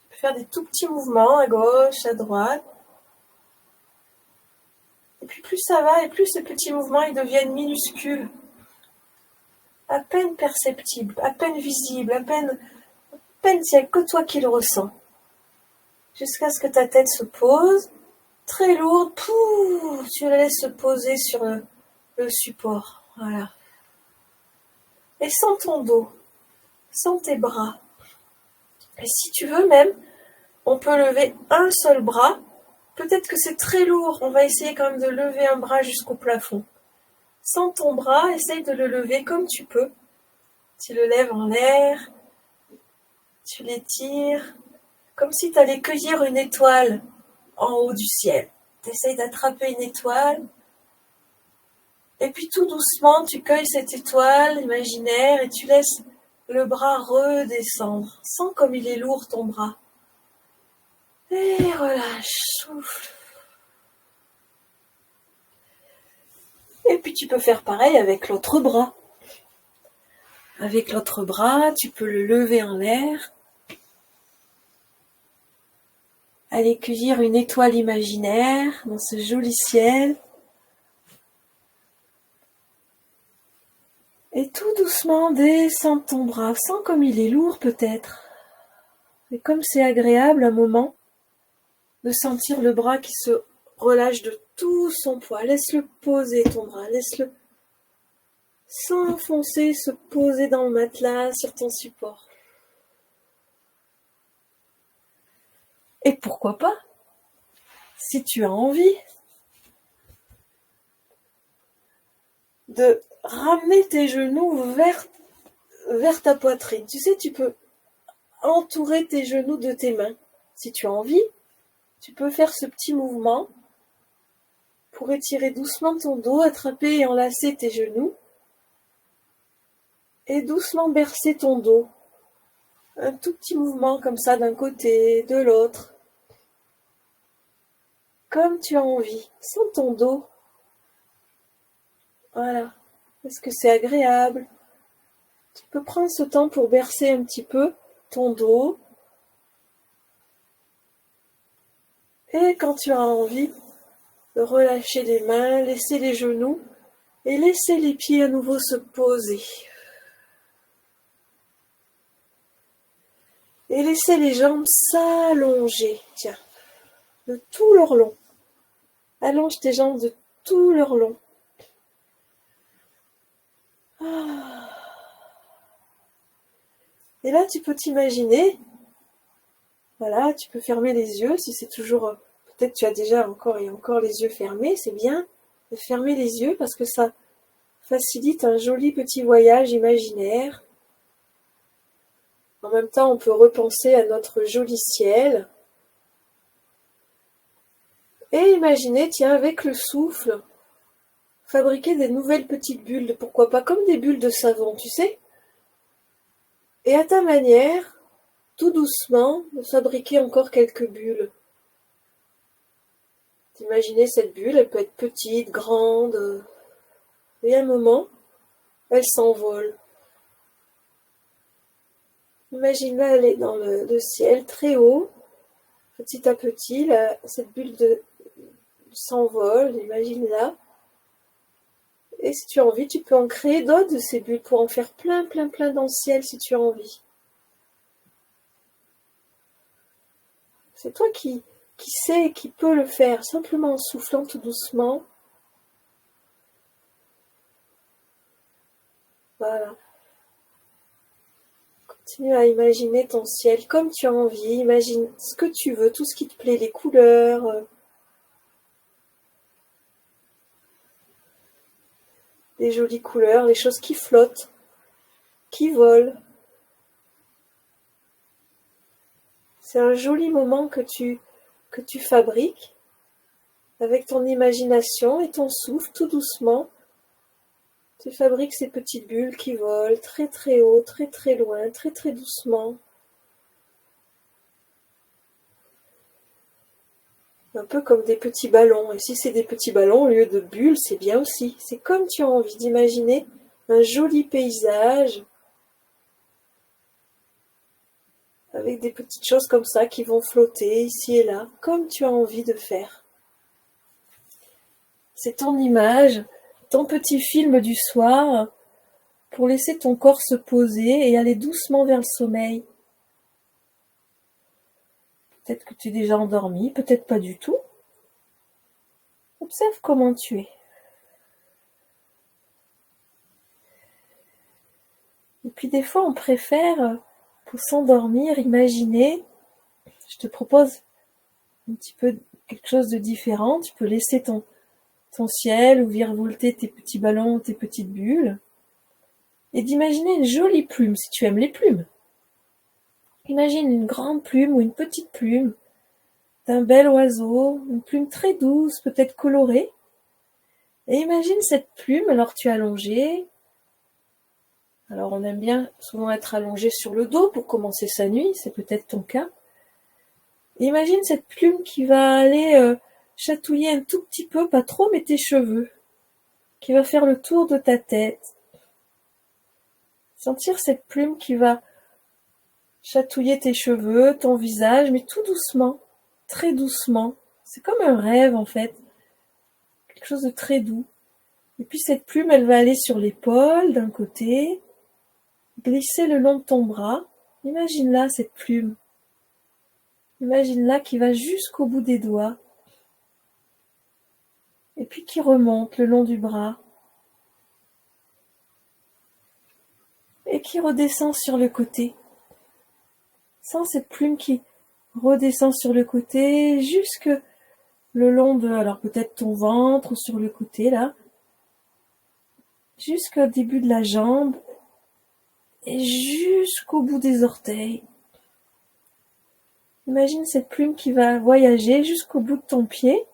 Tu peux faire des tout petits mouvements à gauche, à droite. Et puis plus ça va, et plus ces petits mouvements ils deviennent minuscules. À peine perceptibles, à peine visibles, à peine il n'y a que toi qui le ressens. Jusqu'à ce que ta tête se pose, très lourde, tu la laisses se poser sur le support. Voilà. Et sens ton dos, sens tes bras. Et si tu veux même, on peut lever un seul bras. Peut-être que c'est très lourd, on va essayer quand même de lever un bras jusqu'au plafond. Sens ton bras, essaye de le lever comme tu peux. Tu le lèves en l'air, tu l'étires, comme si tu allais cueillir une étoile en haut du ciel. Tu essayes d'attraper une étoile, et puis tout doucement, tu cueilles cette étoile imaginaire et tu laisses le bras redescendre. Sens comme il est lourd ton bras. Et relâche, souffle. Et puis tu peux faire pareil avec l'autre bras. Avec l'autre bras, tu peux le lever en l'air. Aller cueillir une étoile imaginaire dans ce joli ciel. Et tout doucement, descends ton bras. Sens comme il est lourd peut-être. Et comme c'est agréable un moment de sentir le bras qui se relâche de tout son poids. Laisse-le poser ton bras. Laisse-le s'enfoncer, se poser dans le matelas, sur ton support. Et pourquoi pas, si tu as envie, de ramener tes genoux vers ta poitrine. Tu sais, tu peux entourer tes genoux de tes mains. Si tu as envie, tu peux faire ce petit mouvement pour étirer doucement ton dos, attraper et enlacer tes genoux et doucement bercer ton dos. Un tout petit mouvement comme ça d'un côté, de l'autre. Comme tu as envie. Sens ton dos. Voilà. Est-ce que c'est agréable? Tu peux prendre ce temps pour bercer un petit peu ton dos. Et quand tu as envie de relâcher les mains, laisser les genoux et laisser les pieds à nouveau se poser. Et laisser les jambes s'allonger. Tiens, de tout leur long. Allonge tes jambes de tout leur long. Et là, tu peux t'imaginer, voilà, tu peux fermer les yeux, si c'est toujours, peut-être tu as déjà encore et encore les yeux fermés, c'est bien de fermer les yeux parce que ça facilite un joli petit voyage imaginaire. En même temps, on peut repenser à notre joli ciel. Et imaginer, tiens, avec le souffle, fabriquer des nouvelles petites bulles, pourquoi pas comme des bulles de savon, tu sais. Et à ta manière, tout doucement, de fabriquer encore quelques bulles. D'imaginer cette bulle, elle peut être petite, grande, et à un moment, elle s'envole. Imagine-la aller dans le ciel très haut, petit à petit, là, cette bulle s'envole, imagine-la. Et si tu as envie, tu peux en créer d'autres de ces bulles pour en faire plein dans le ciel si tu as envie. C'est toi qui sais et qui peut le faire, simplement en soufflant tout doucement. Voilà. Continue à imaginer ton ciel comme tu as envie. Imagine ce que tu veux, tout ce qui te plaît, les couleurs. Les jolies couleurs, les choses qui flottent, qui volent. C'est un joli moment que tu fabriques avec ton imagination et ton souffle, tout doucement. Tu fabriques ces petites bulles qui volent très très haut, très très loin, très très doucement. Un peu comme des petits ballons. Et si c'est des petits ballons au lieu de bulles, c'est bien aussi. C'est comme tu as envie d'imaginer un joli paysage avec des petites choses comme ça qui vont flotter ici et là, comme tu as envie de faire. C'est ton image, ton petit film du soir pour laisser ton corps se poser et aller doucement vers le sommeil. Peut-être que tu es déjà endormi, peut-être pas du tout. Observe comment tu es. Et puis des fois, on préfère, pour s'endormir, imaginer. Je te propose un petit peu quelque chose de différent. Tu peux laisser ton ciel ou virevolter tes petits ballons, tes petites bulles. Et d'imaginer une jolie plume, si tu aimes les plumes. Imagine une grande plume ou une petite plume d'un bel oiseau, une plume très douce, peut-être colorée. Et imagine cette plume, alors tu es allongé. Alors on aime bien souvent être allongé sur le dos pour commencer sa nuit, c'est peut-être ton cas. Et imagine cette plume qui va aller chatouiller un tout petit peu, pas trop, mais tes cheveux, qui va faire le tour de ta tête. Sentir cette plume qui va chatouiller tes cheveux, ton visage, mais tout doucement, très doucement. C'est comme un rêve en fait, quelque chose de très doux. Et puis cette plume, elle va aller sur l'épaule d'un côté, glisser le long de ton bras. Imagine-la, cette plume. Imagine-la qui va jusqu'au bout des doigts. Et puis qui remonte le long du bras. Et qui redescend sur le côté. Sens cette plume qui redescend sur le côté, jusque le long de, alors peut-être ton ventre ou sur le côté là, jusqu'au début de la jambe et jusqu'au bout des orteils. Imagine cette plume qui va voyager jusqu'au bout de ton pied,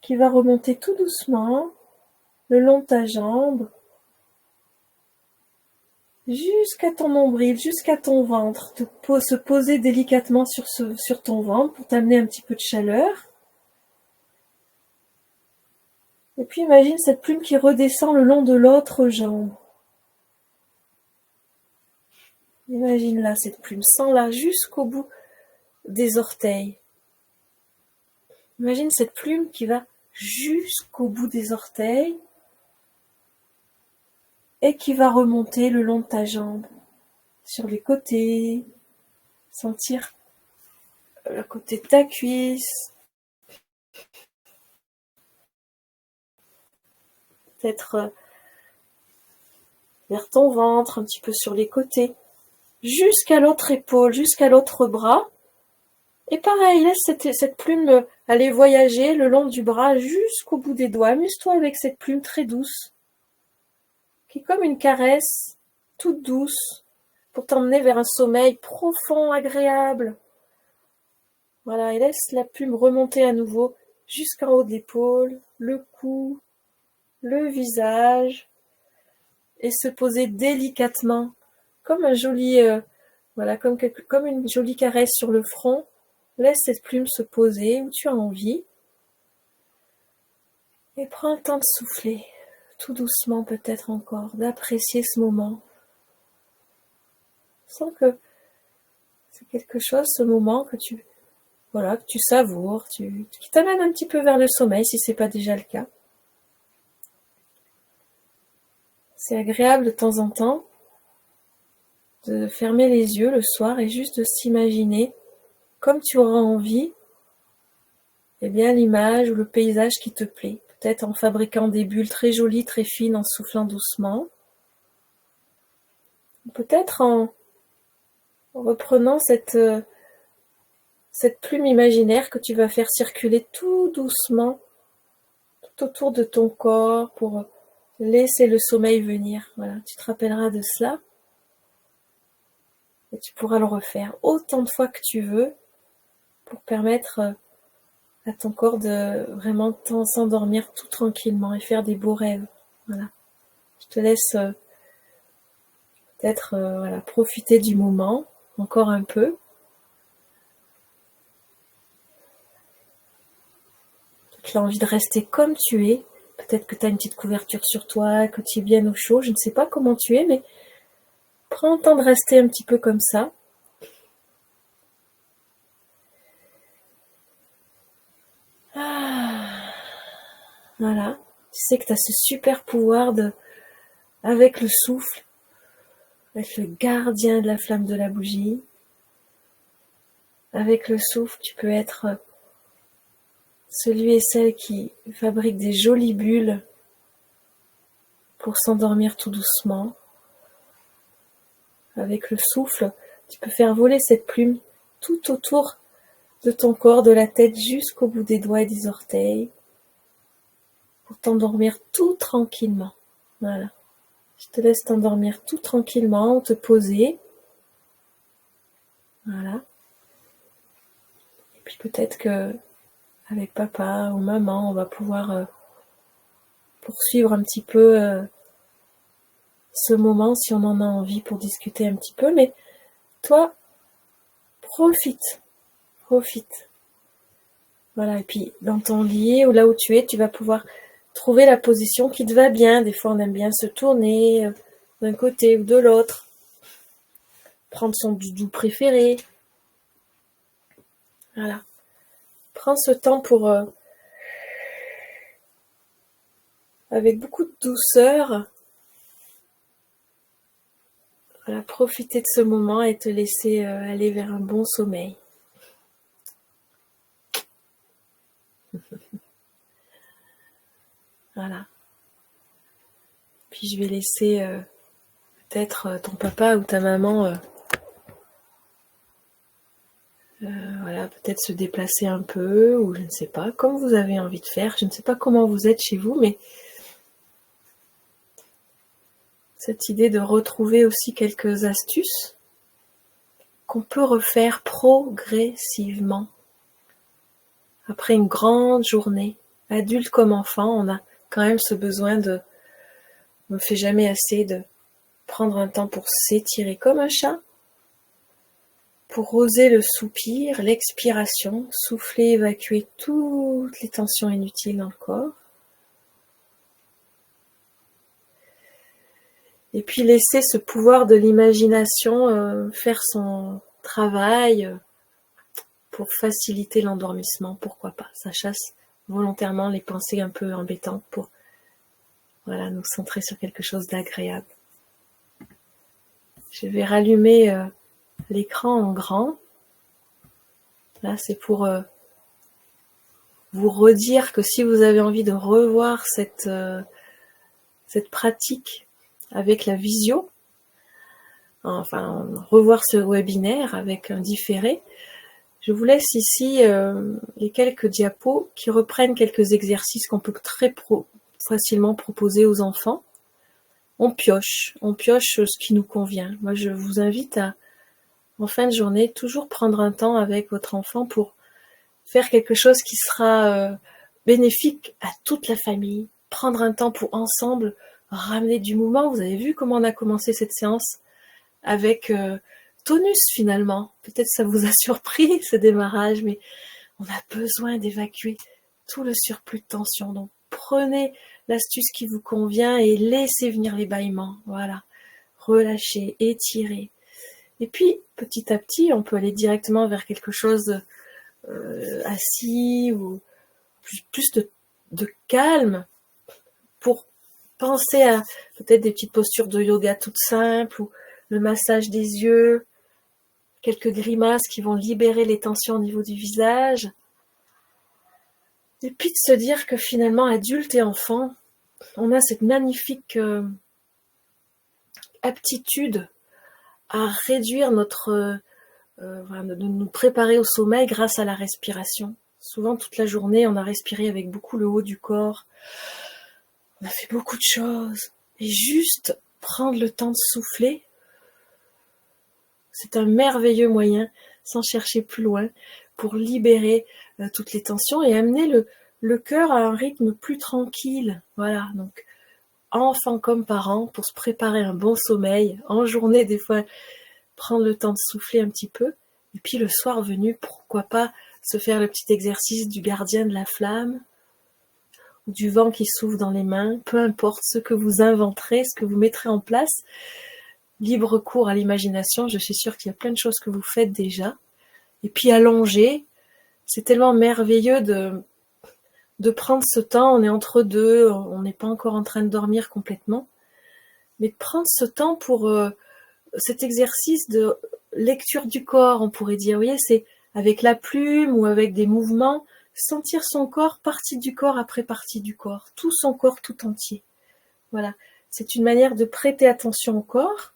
qui va remonter tout doucement le long de ta jambe, jusqu'à ton nombril, jusqu'à ton ventre, se poser délicatement sur ton ventre pour t'amener un petit peu de chaleur. Et puis imagine cette plume qui redescend le long de l'autre jambe. Imagine-la, cette plume, sens-la jusqu'au bout des orteils. Imagine cette plume qui va jusqu'au bout des orteils et qui va remonter le long de ta jambe, sur les côtés, sentir le côté de ta cuisse, peut-être vers ton ventre, un petit peu sur les côtés, jusqu'à l'autre épaule, jusqu'à l'autre bras. Et pareil, laisse cette plume aller voyager le long du bras jusqu'au bout des doigts. Amuse-toi avec cette plume très douce, qui est comme une caresse toute douce, pour t'emmener vers un sommeil profond, agréable. Voilà, et laisse la plume remonter à nouveau jusqu'en haut de l'épaule, le cou, le visage, et se poser délicatement, comme un joli, comme une jolie caresse sur le front. Laisse cette plume se poser où tu as envie. Et prends le temps de souffler, tout doucement peut-être encore, d'apprécier ce moment. Sens que c'est quelque chose, ce moment que tu savoures, qui t'amène un petit peu vers le sommeil si c'est pas déjà le cas. C'est agréable de temps en temps de fermer les yeux le soir et juste de s'imaginer comme tu auras envie, eh bien l'image ou le paysage qui te plaît. Peut-être en fabriquant des bulles très jolies, très fines, en soufflant doucement. peut-être en reprenant cette plume imaginaire que tu vas faire circuler tout doucement tout autour de ton corps pour laisser le sommeil venir. Voilà, tu te rappelleras de cela et tu pourras le refaire autant de fois que tu veux pour permettre à ton corps de vraiment s'endormir tout tranquillement et faire des beaux rêves. Voilà. Je te laisse peut-être profiter du moment encore un peu. Tu as envie de rester comme tu es. Peut-être que tu as une petite couverture sur toi, que tu es bien au chaud. Je ne sais pas comment tu es, mais prends le temps de rester un petit peu comme ça. Voilà. Tu sais que tu as ce super pouvoir avec le souffle, avec le gardien de la flamme de la bougie. Avec le souffle, tu peux être celui et celle qui fabrique des jolies bulles pour s'endormir tout doucement. Avec le souffle, tu peux faire voler cette plume tout autour de ton corps, de la tête jusqu'au bout des doigts et des orteils, pour t'endormir tout tranquillement. Voilà. Je te laisse t'endormir tout tranquillement, te poser. Voilà. Et puis peut-être que avec papa ou maman, on va pouvoir poursuivre un petit peu ce moment si on en a envie pour discuter un petit peu. Mais toi, profite. Voilà, et puis dans ton lit ou là où tu es, tu vas pouvoir trouver la position qui te va bien. Des fois, on aime bien se tourner d'un côté ou de l'autre. Prendre son doudou préféré. Voilà. Prends ce temps pour, avec beaucoup de douceur, voilà, profiter de ce moment et te laisser aller vers un bon sommeil. Voilà. Puis je vais laisser peut-être ton papa ou ta maman voilà, peut-être se déplacer un peu, ou je ne sais pas, comme vous avez envie de faire. Je ne sais pas comment vous êtes chez vous, mais cette idée de retrouver aussi quelques astuces qu'on peut refaire progressivement. Après une grande journée, adulte comme enfant, on a quand même ce besoin on ne fait jamais assez de prendre un temps pour s'étirer comme un chat, pour oser le soupir, l'expiration, souffler, évacuer toutes les tensions inutiles dans le corps. Et puis laisser ce pouvoir de l'imagination faire son travail pour faciliter l'endormissement, pourquoi pas. Ça chasse volontairement les pensées un peu embêtantes pour nous centrer sur quelque chose d'agréable. Je vais rallumer l'écran en grand. Là, c'est pour vous redire que si vous avez envie de revoir cette pratique avec la visio, enfin revoir ce webinaire avec un différé, je vous laisse ici les quelques diapos qui reprennent quelques exercices qu'on peut très facilement proposer aux enfants. On pioche ce qui nous convient. Moi, je vous invite à, en fin de journée, toujours prendre un temps avec votre enfant pour faire quelque chose qui sera bénéfique à toute la famille. Prendre un temps pour ensemble ramener du mouvement. Vous avez vu comment on a commencé cette séance avec tonus finalement. Peut-être ça vous a surpris ce démarrage, mais on a besoin d'évacuer tout le surplus de tension. Donc prenez l'astuce qui vous convient et laissez venir les bâillements. Voilà, relâchez, étirez. Et puis petit à petit, on peut aller directement vers quelque chose assis ou plus de calme pour penser à peut-être des petites postures de yoga toutes simples ou le massage des yeux, quelques grimaces qui vont libérer les tensions au niveau du visage. Et puis de se dire que finalement, adultes et enfants, on a cette magnifique aptitude à réduire voilà, de nous préparer au sommeil grâce à la respiration. Souvent, toute la journée, on a respiré avec beaucoup le haut du corps. On a fait beaucoup de choses. Et juste prendre le temps de souffler, c'est un merveilleux moyen, sans chercher plus loin, pour libérer toutes les tensions et amener le cœur à un rythme plus tranquille. Voilà, donc enfant comme parent, pour se préparer un bon sommeil, en journée des fois, prendre le temps de souffler un petit peu, et puis le soir venu, pourquoi pas se faire le petit exercice du gardien de la flamme, ou du vent qui souffle dans les mains, peu importe ce que vous inventerez, ce que vous mettrez en place, libre cours à l'imagination, je suis sûre qu'il y a plein de choses que vous faites déjà. Et puis allonger, c'est tellement merveilleux de prendre ce temps, on est entre deux, on n'est pas encore en train de dormir complètement, mais de prendre ce temps pour cet exercice de lecture du corps, on pourrait dire, vous voyez, c'est avec la plume ou avec des mouvements, sentir son corps, partie du corps après partie du corps, tout son corps tout entier. Voilà, c'est une manière de prêter attention au corps.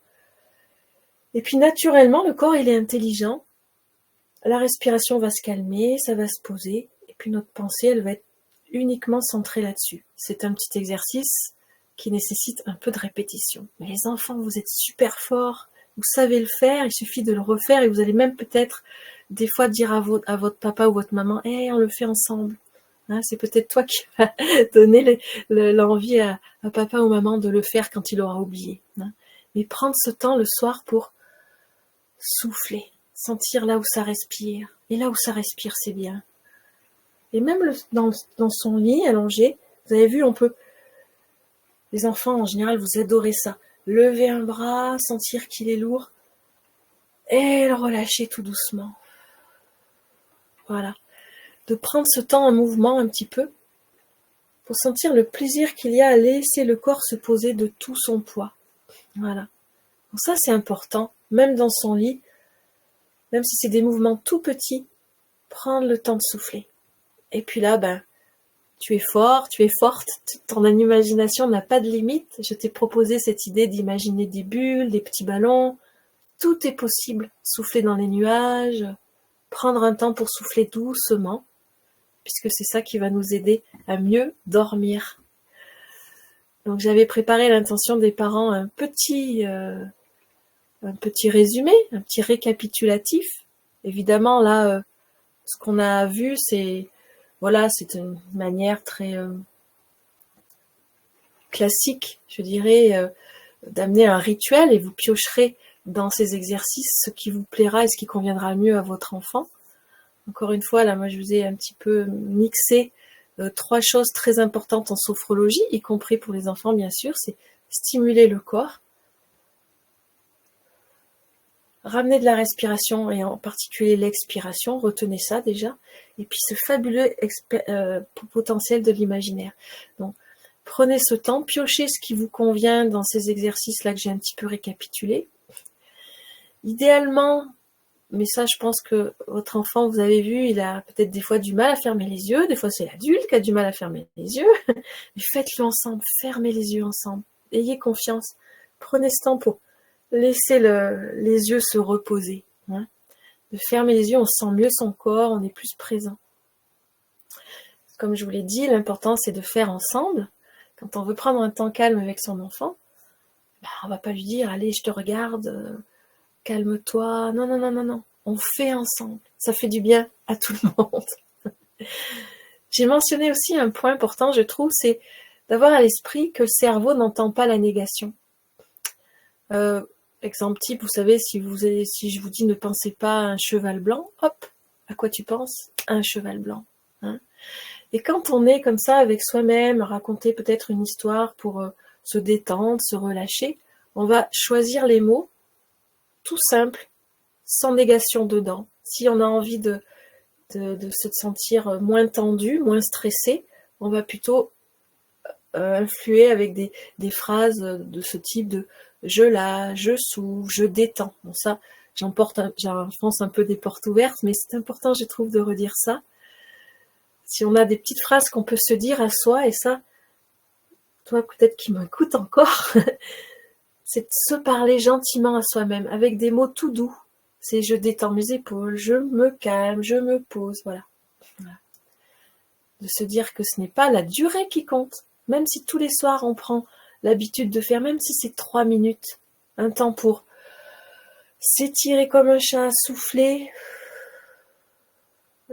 Et puis naturellement, le corps, il est intelligent. La respiration va se calmer, ça va se poser, et puis notre pensée, elle va être uniquement centrée là-dessus. C'est un petit exercice qui nécessite un peu de répétition. Mais les enfants, vous êtes super forts, vous savez le faire, il suffit de le refaire, et vous allez même peut-être des fois dire à votre papa ou votre maman, on le fait ensemble. Hein, c'est peut-être toi qui vas donner l'envie à papa ou maman de le faire quand il aura oublié. Hein. Mais prendre ce temps le soir pour souffler, sentir là où ça respire. Et là où ça respire, c'est bien. Et même dans son lit, allongé, vous avez vu, les enfants, en général, vous adorez ça. Lever un bras, sentir qu'il est lourd, et le relâcher tout doucement. Voilà. De prendre ce temps en mouvement un petit peu, pour sentir le plaisir qu'il y a à laisser le corps se poser de tout son poids. Voilà. Donc ça, c'est important, même dans son lit, même si c'est des mouvements tout petits, prendre le temps de souffler. Et puis là, tu es fort, tu es forte, ton imagination n'a pas de limite. Je t'ai proposé cette idée d'imaginer des bulles, des petits ballons. Tout est possible. Souffler dans les nuages, prendre un temps pour souffler doucement, puisque c'est ça qui va nous aider à mieux dormir. Donc j'avais préparé à l'intention des parents un petit résumé, un petit récapitulatif. Évidemment, là, ce qu'on a vu, c'est une manière très classique, je dirais, d'amener un rituel, et vous piocherez dans ces exercices ce qui vous plaira et ce qui conviendra mieux à votre enfant. Encore une fois, là, moi, je vous ai un petit peu mixé 3 choses très importantes en sophrologie, y compris pour les enfants, bien sûr, c'est stimuler le corps, ramener de la respiration et en particulier l'expiration, retenez ça déjà, et puis ce fabuleux potentiel de l'imaginaire. Donc, prenez ce temps, piochez ce qui vous convient dans ces exercices-là que j'ai un petit peu récapitulés. Idéalement, mais ça je pense que votre enfant, vous avez vu, il a peut-être des fois du mal à fermer les yeux, des fois c'est l'adulte qui a du mal à fermer les yeux, mais faites-le ensemble, fermez les yeux ensemble, ayez confiance, prenez ce temps pour laisser les yeux se reposer. Hein. De fermer les yeux, on sent mieux son corps, on est plus présent. Comme je vous l'ai dit, l'important c'est de faire ensemble. Quand on veut prendre un temps calme avec son enfant, on va pas lui dire « Allez, je te regarde, calme-toi ». Non, non, non, non, non. On fait ensemble. Ça fait du bien à tout le monde. J'ai mentionné aussi un point important, je trouve, c'est d'avoir à l'esprit que le cerveau n'entend pas la négation. Exemple type, vous savez, si je vous dis ne pensez pas à un cheval blanc, hop, à quoi tu penses? Un cheval blanc. Hein. Et quand on est comme ça avec soi-même, raconter peut-être une histoire pour se détendre, se relâcher, on va choisir les mots tout simples, sans négation dedans. Si on a envie de se sentir moins tendu, moins stressé, on va plutôt influer avec des phrases de ce type de « je lâche, je souffle, je détends ». Bon ça, j'enfonce un peu des portes ouvertes, mais c'est important, je trouve, de redire ça. Si on a des petites phrases qu'on peut se dire à soi, et ça, toi peut-être qui m'écoutes encore, c'est de se parler gentiment à soi-même, avec des mots tout doux. C'est je détends mes épaules, je me calme, je me pose, voilà. De se dire que ce n'est pas la durée qui compte. Même si tous les soirs on prend l'habitude de faire, même si c'est 3 minutes, un temps pour s'étirer comme un chat, souffler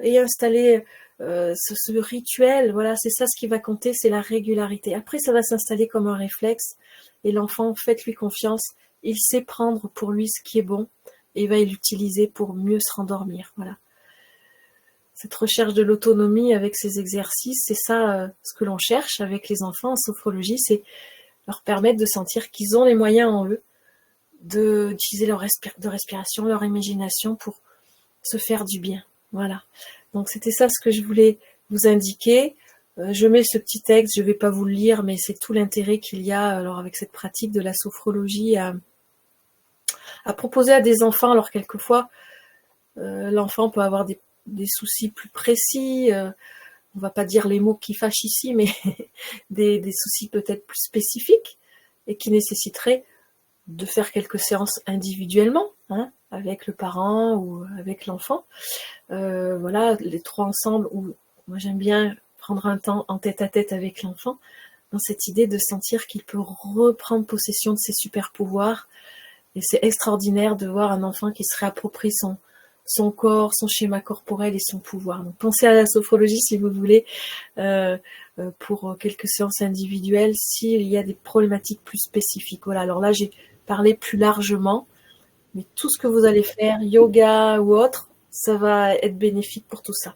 et installer ce rituel, voilà, c'est ça ce qui va compter, c'est la régularité. Après, ça va s'installer comme un réflexe et l'enfant, faites-lui confiance, il sait prendre pour lui ce qui est bon et il va l'utiliser pour mieux se rendormir, voilà. Cette recherche de l'autonomie avec ces exercices, c'est ça ce que l'on cherche avec les enfants en sophrologie, c'est leur permettre de sentir qu'ils ont les moyens en eux d'utiliser leur respiration, leur imagination pour se faire du bien. Voilà. Donc c'était ça ce que je voulais vous indiquer. Je mets ce petit texte, je ne vais pas vous le lire, mais c'est tout l'intérêt qu'il y a alors avec cette pratique de la sophrologie à proposer à des enfants. Alors quelquefois, l'enfant peut avoir des soucis plus précis, on va pas dire les mots qui fâchent ici, mais des soucis peut-être plus spécifiques et qui nécessiteraient de faire quelques séances individuellement, hein, avec le parent ou avec l'enfant. Voilà, les trois ensemble, où moi j'aime bien prendre un temps en tête-à-tête avec l'enfant, dans cette idée de sentir qu'il peut reprendre possession de ses super pouvoirs. Et c'est extraordinaire de voir un enfant qui se réapproprie son corps, son schéma corporel et son pouvoir. Donc pensez à la sophrologie si vous voulez, pour quelques séances individuelles, s'il y a des problématiques plus spécifiques. Voilà, alors là j'ai parlé plus largement, mais tout ce que vous allez faire, yoga ou autre, ça va être bénéfique pour tout ça.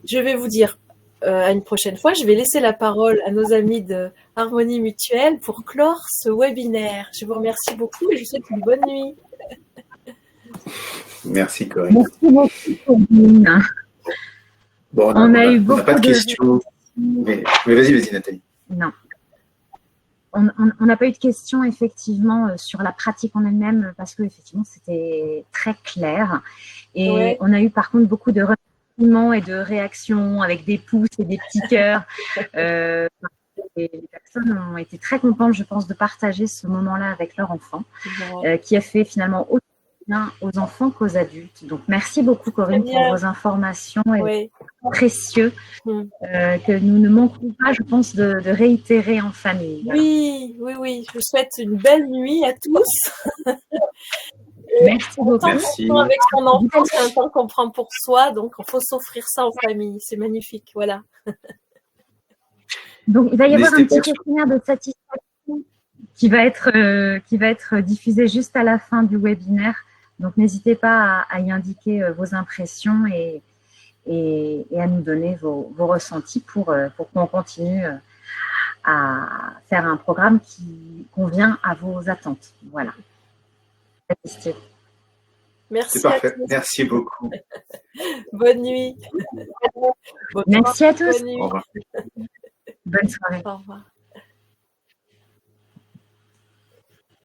Je vais vous dire à une prochaine fois, je vais laisser la parole à nos amis de Harmonie Mutuelle pour clore ce webinaire. Je vous remercie beaucoup et je vous souhaite une bonne nuit. Merci Corinne. Merci beaucoup, Corinne. Bon, on a eu beaucoup pas de questions. Mais vas-y Nathalie. Non. On n'a pas eu de questions effectivement sur la pratique en elle-même parce que effectivement c'était très clair. Et ouais. On a eu par contre beaucoup de remerciements et de réactions avec des pouces et des petits cœurs. Les personnes ont été très contentes, je pense, de partager ce moment-là avec leur enfant, qui a fait finalement autant bien aux enfants qu'aux adultes. Donc, merci beaucoup, Corinne, pour vos informations et précieux que nous ne manquerons pas, je pense, de réitérer en famille. Voilà. Oui. Je vous souhaite une belle nuit à tous. Merci beaucoup. Merci. Avec son enfant, c'est un temps qu'on prend pour soi, donc il faut s'offrir ça en famille. C'est magnifique, voilà. Donc, il va y avoir un petit questionnaire de satisfaction qui va être diffusé juste à la fin du webinaire. Donc, n'hésitez pas à y indiquer vos impressions et à nous donner vos ressentis pour qu'on continue à faire un programme qui convient à vos attentes. Voilà. Merci. C'est parfait. Merci beaucoup. Bonne nuit. Merci à tous. Bonne nuit. Au revoir. Bonne soirée. Au revoir.